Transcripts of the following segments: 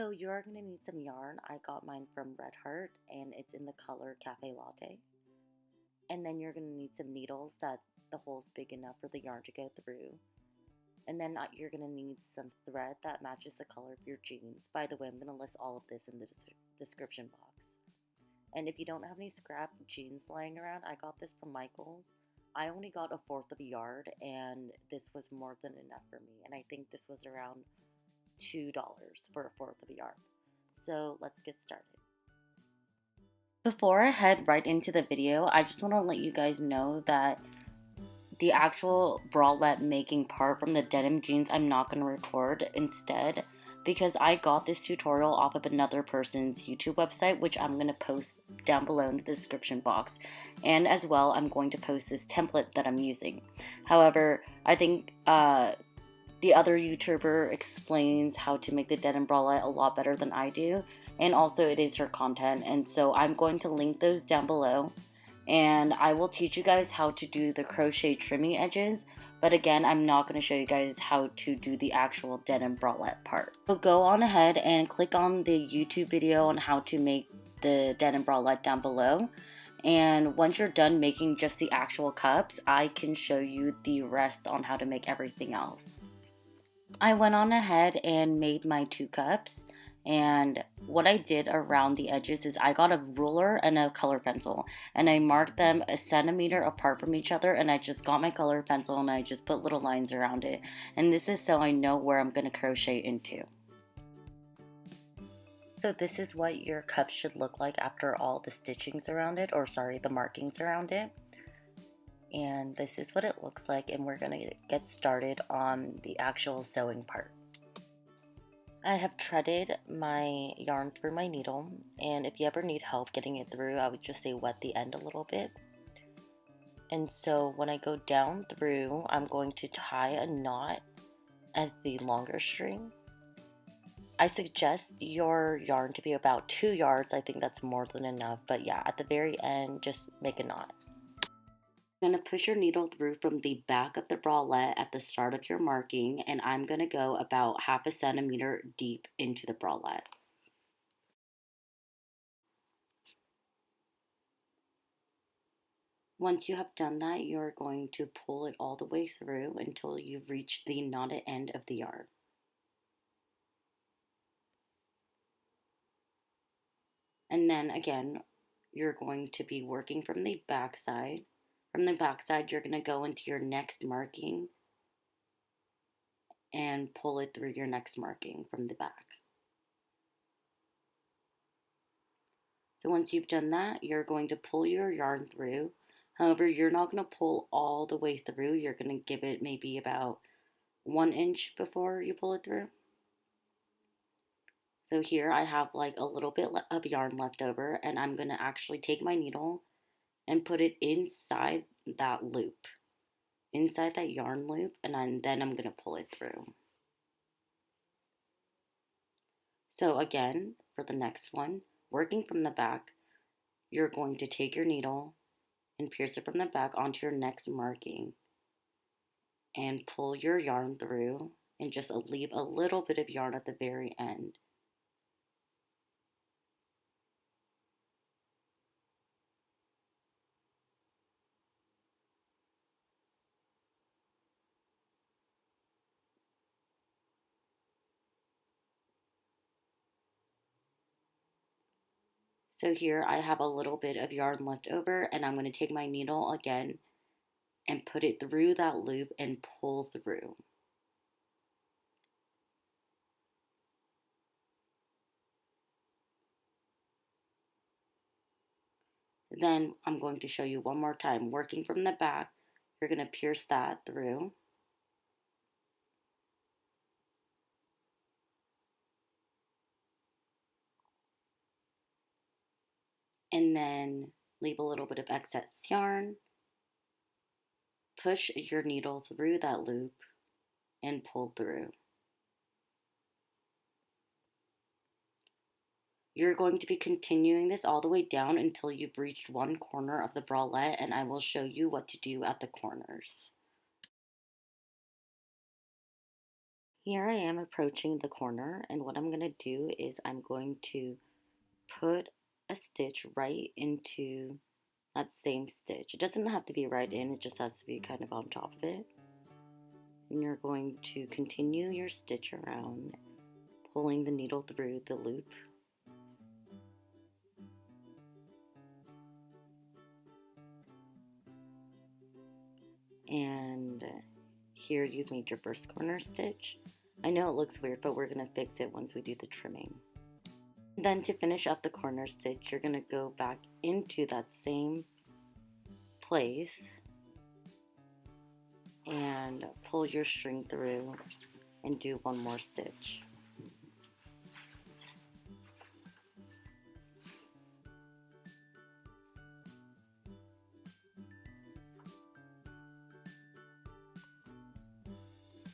So you're going to need some yarn. I got mine from Red Heart and it's in the color Cafe Latte. And then you're going to need some needles that the hole's big enough for the yarn to go through. And then you're going to need some thread that matches the color of your jeans. By the way, I'm going to list all of this in the description box. And if you don't have any scrap jeans lying around, I got this from Michael's. I only got 1/4 of a yard and this was more than enough for me. And I think this was around $2 for 1/4 of a yard. So let's get started. Before I head right into the video, I just want to let you guys know that the actual bralette making part from the denim jeans I'm not going to record instead, because I got this tutorial off of another person's YouTube website, which I'm going to post down below in the description box. And as well, I'm going to post this template that I'm using. However, I think the other YouTuber explains how to make the denim bralette a lot better than I do, and also it is her content, and so I'm going to link those down below, and I will teach you guys how to do the crochet trimming edges, but again, I'm not going to show you guys how to do the actual denim bralette part. So go on ahead and click on the YouTube video on how to make the denim bralette down below, and once you're done making just the actual cups, I can show you the rest on how to make everything else. I went on ahead and made my 2 cups, and what I did around the edges is I got a ruler and a color pencil and I marked them 1 centimeter apart from each other, and I just got my color pencil and I just put little lines around it, and this is so I know where I'm going to crochet into. So this is what your cup should look like after all the stitchings around it, or sorry, the markings around it. And this is what it looks like, and we're going to get started on the actual sewing part. I have threaded my yarn through my needle, and if you ever need help getting it through, I would just say wet the end a little bit. And so when I go down through, I'm going to tie a knot at the longer string. I suggest your yarn to be about 2 yards. I think that's more than enough, but yeah, at the very end, just make a knot. You're going to push your needle through from the back of the bralette at the start of your marking, and I'm going to go about 1/2 centimeter deep into the bralette. Once you have done that, you're going to pull it all the way through until you've reached the knotted end of the yarn. And then again, you're going to be working from the back side. From the back side, you're going to go into your next marking and pull it through your next marking from the back. So once you've done that, you're going to pull your yarn through. However, you're not going to pull all the way through. You're going to give it maybe about 1 inch before you pull it through. So here I have like a little bit of yarn left over, and I'm going to actually take my needle and put it inside that loop, inside that yarn loop, and then I'm going to pull it through. So again, for the next one, working from the back, you're going to take your needle and pierce it from the back onto your next marking and pull your yarn through, and just leave a little bit of yarn at the very end. So here I have a little bit of yarn left over, and I'm going to take my needle again and put it through that loop and pull through. Then I'm going to show you one more time. Working from the back, you're going to pierce that through. And then leave a little bit of excess yarn. Push your needle through that loop and pull through. You're going to be continuing this all the way down until you've reached one corner of the bralette, and I will show you what to do at the corners. Here I am approaching the corner, and what I'm going to do is I'm going to put a stitch right into that same stitch. It doesn't have to be right in, it just has to be kind of on top of it. And you're going to continue your stitch around, pulling the needle through the loop. And here you've made your first corner stitch. I know it looks weird, but we're going to fix it once we do the trimming. Then to finish up the corner stitch, you're going to go back into that same place and pull your string through and do one more stitch.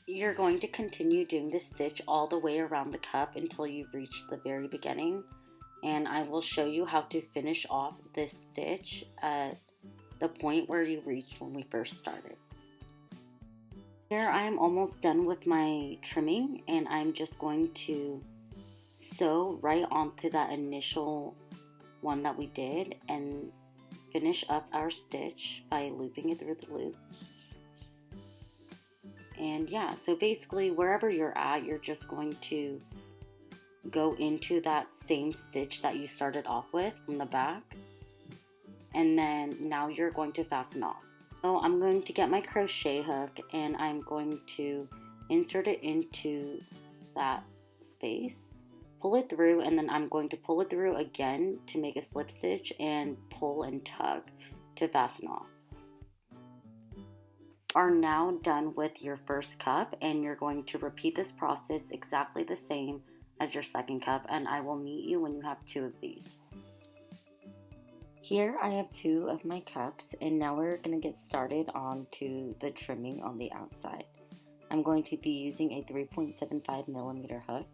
You're going to continue doing this stitch all the way around the cup until you reach the very beginning, and I will show you how to finish off this stitch at the point where you reached when we first started. Here I am almost done with my trimming, and I'm just going to sew right onto that initial one that we did and finish up our stitch by looping it through the loop. And yeah, so basically wherever you're at, you're just going to go into that same stitch that you started off with from the back, and then now you're going to fasten off. So I'm going to get my crochet hook and I'm going to insert it into that space, pull it through, and then I'm going to pull it through again to make a slip stitch and pull and tug to fasten off. Are now done with your first cup, and you're going to repeat this process exactly the same as your second cup, and I will meet you when you have 2 of these. Here I have 2 of my cups, and now we're going to get started on to the trimming on the outside. I'm going to be using a 3.75 millimeter hook,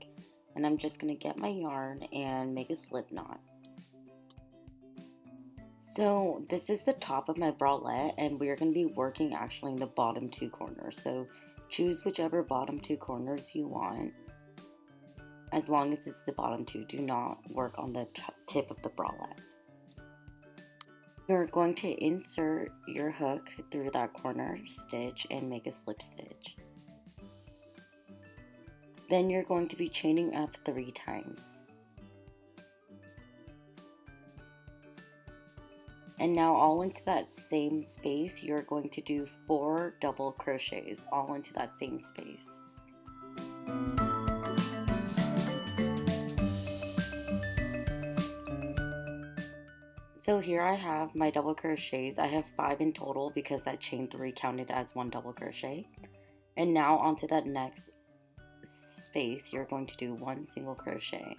and I'm just going to get my yarn and make a slip knot. So this is the top of my bralette, and we're going to be working actually in the bottom 2 corners. So choose whichever bottom 2 corners you want, as long as it's the bottom 2. Do not work on the tip of the bralette. You're going to insert your hook through that corner stitch and make a slip stitch. Then you're going to be chaining up 3 times. And now all into that same space, you're going to do 4 double crochets all into that same space. So here I have my double crochets. I have 5 in total because that chain 3 counted as 1 double crochet. And now onto that next space, you're going to do 1 single crochet.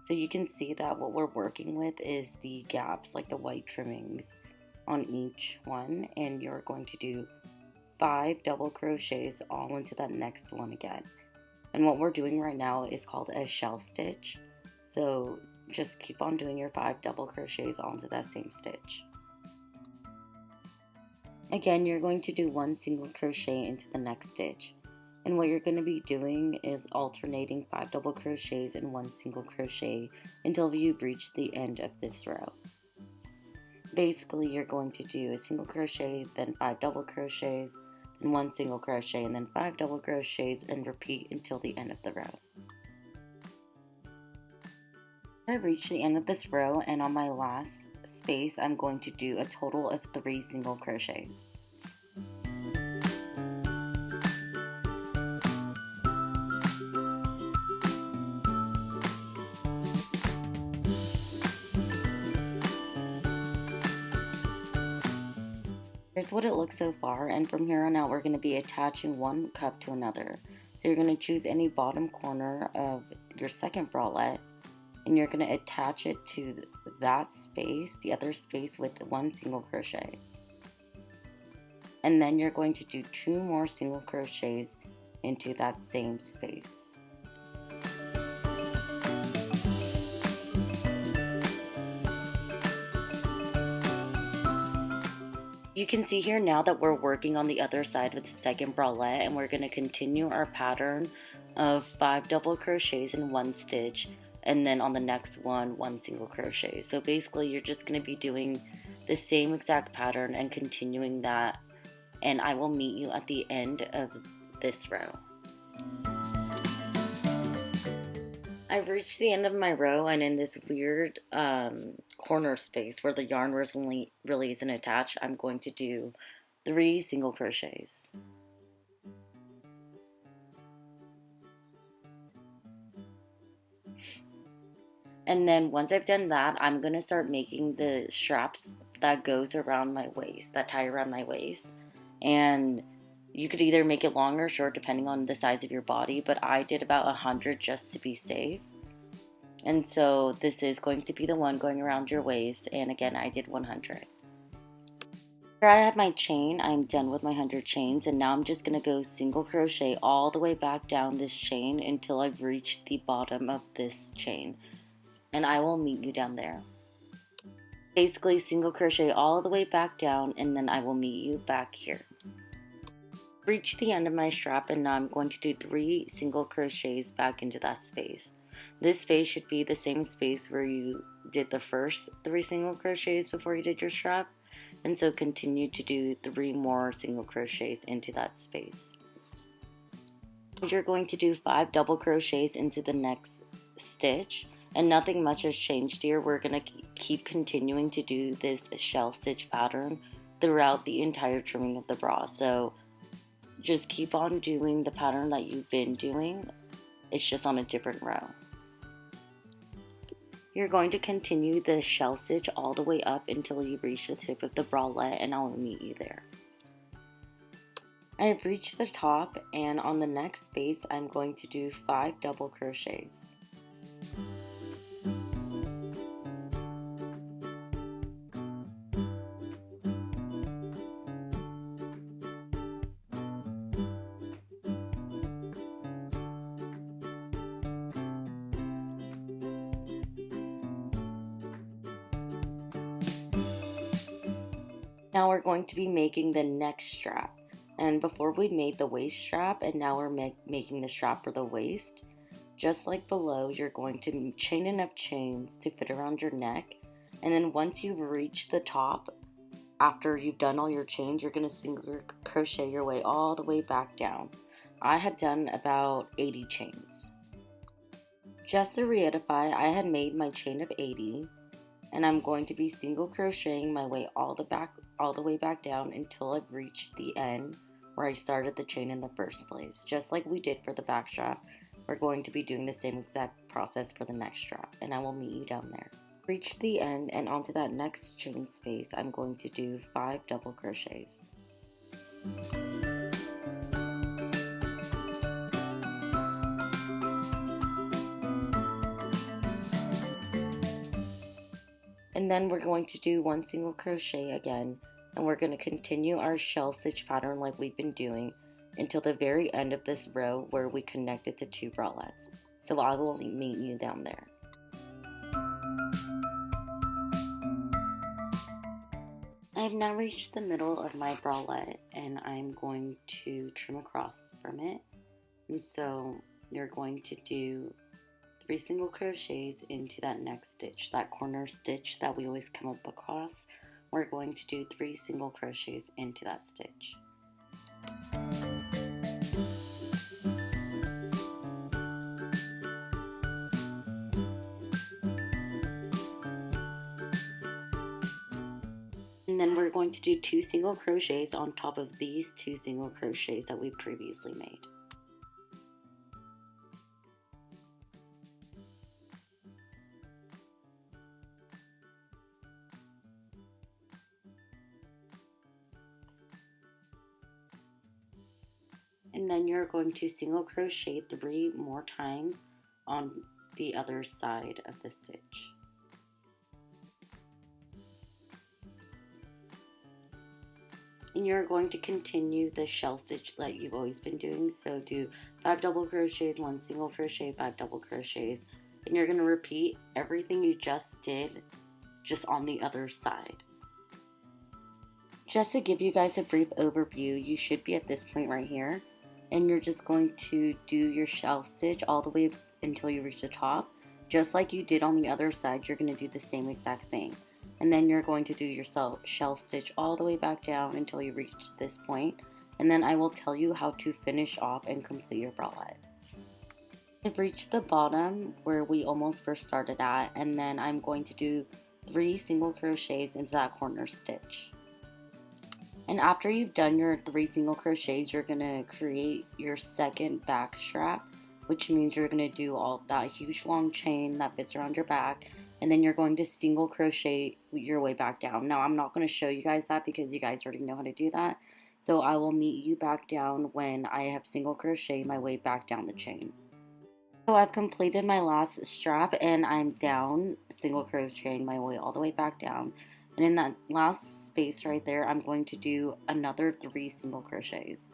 So you can see that what we're working with is the gaps, like the white trimmings on each one, and you're going to do 5 double crochets all into that next one again. And what we're doing right now is called a shell stitch. So just keep on doing your 5 double crochets all into that same stitch. Again, you're going to do 1 single crochet into the next stitch. And what you're going to be doing is alternating 5 double crochets and 1 single crochet until you reach the end of this row. Basically, you're going to do a single crochet, then 5 double crochets, then 1 single crochet, and then 5 double crochets, and repeat until the end of the row. I reached the end of this row, and on my last space, I'm going to do a total of 3 single crochets. Here's what it looks so far, and from here on out we're going to be attaching one cup to another. So you're going to choose any bottom corner of your second bralette, and you're going to attach it to that space, the other space, with 1 single crochet. And then you're going to do 2 more single crochets into that same space. You can see here now that we're working on the other side with the second bralette, and we're going to continue our pattern of 5 double crochets in 1 stitch, and then on the next one, 1 single crochet. So basically you're just going to be doing the same exact pattern and continuing that, and I will meet you at the end of this row. I've reached the end of my row, and in this weird corner space where the yarn really isn't attached, I'm going to do 3 single crochets. And then once I've done that, I'm going to start making the straps that goes around my waist, that tie around my waist. And you could either make it long or short depending on the size of your body, but I did about 100 just to be safe. And so this is going to be the one going around your waist, and again I did 100. Here I have my chain. I'm done with my 100 chains, and now I'm just going to go single crochet all the way back down this chain until I've reached the bottom of this chain, and I will meet you down there. Basically single crochet all the way back down, and then I will meet you back here. Reach the end of my strap, and now I'm going to do 3 single crochets back into that space. This space should be the same space where you did the first 3 single crochets before you did your strap, and so continue to do 3 more single crochets into that space. You're going to do 5 double crochets into the next stitch, and nothing much has changed here. We're going to keep continuing to do this shell stitch pattern throughout the entire trimming of the bra, so just keep on doing the pattern that you've been doing. It's just on a different row. You're going to continue the shell stitch all the way up until you reach the tip of the bralette, and I'll meet you there. I have reached the top, and on the next space I'm going to do 5 double crochets. Now we're going to be making the next strap, and before we made the waist strap, and now we're making the strap for the waist. Just like below, you're going to chain enough chains to fit around your neck, and then once you've reached the top, after you've done all your chains, you're going to single crochet your way all the way back down. I had done about 80 chains. Just to reedify, I had made my chain of 80, and I'm going to be single crocheting my way all the way back down until I've reached the end where I started the chain in the first place. Just like we did for the back strap, we're going to be doing the same exact process for the next strap, and I will meet you down there. Reach the end, and onto that next chain space, I'm going to do 5 double crochets. And then we're going to do 1 single crochet again, and we're going to continue our shell stitch pattern like we've been doing until the very end of this row where we connected the 2 bralettes. So I will meet you down there. I have now reached the middle of my bralette, and I'm going to trim across from it. And so you're going to do 3 single crochets into that next stitch, that corner stitch that we always come up across. We're going to do 3 single crochets into that stitch. And then we're going to do 2 single crochets on top of these 2 single crochets that we previously made. And then you're going to single crochet 3 more times on the other side of the stitch. And you're going to continue the shell stitch that you've always been doing. So do 5 double crochets, 1 single crochet, 5 double crochets, and you're going to repeat everything you just did just on the other side. Just to give you guys a brief overview, you should be at this point right here, and you're just going to do your shell stitch all the way until you reach the top. Just like you did on the other side, you're going to do the same exact thing. And then you're going to do your shell stitch all the way back down until you reach this point. And then I will tell you how to finish off and complete your bralette. I've reached the bottom where we almost first started at, and then I'm going to do 3 single crochets into that corner stitch. And after you've done your 3 single crochets, you're going to create your second back strap, which means you're going to do all that huge long chain that fits around your back, and then you're going to single crochet your way back down. Now, I'm not going to show you guys that because you guys already know how to do that. So I will meet you back down when I have single crocheted my way back down the chain. So I've completed my last strap and I'm down single crocheting my way all the way back down. And in that last space right there, I'm going to do another 3 single crochets.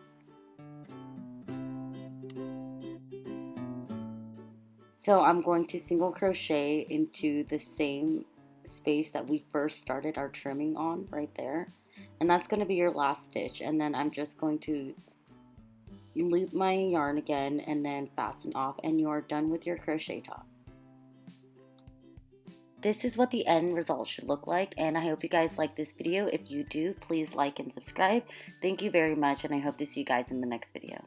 So I'm going to single crochet into the same space that we first started our trimming on right there. And that's going to be your last stitch. And then I'm just going to loop my yarn again and then fasten off, and you are done with your crochet top. This is what the end result should look like, and I hope you guys like this video. If you do, please like and subscribe. Thank you very much, and I hope to see you guys in the next video.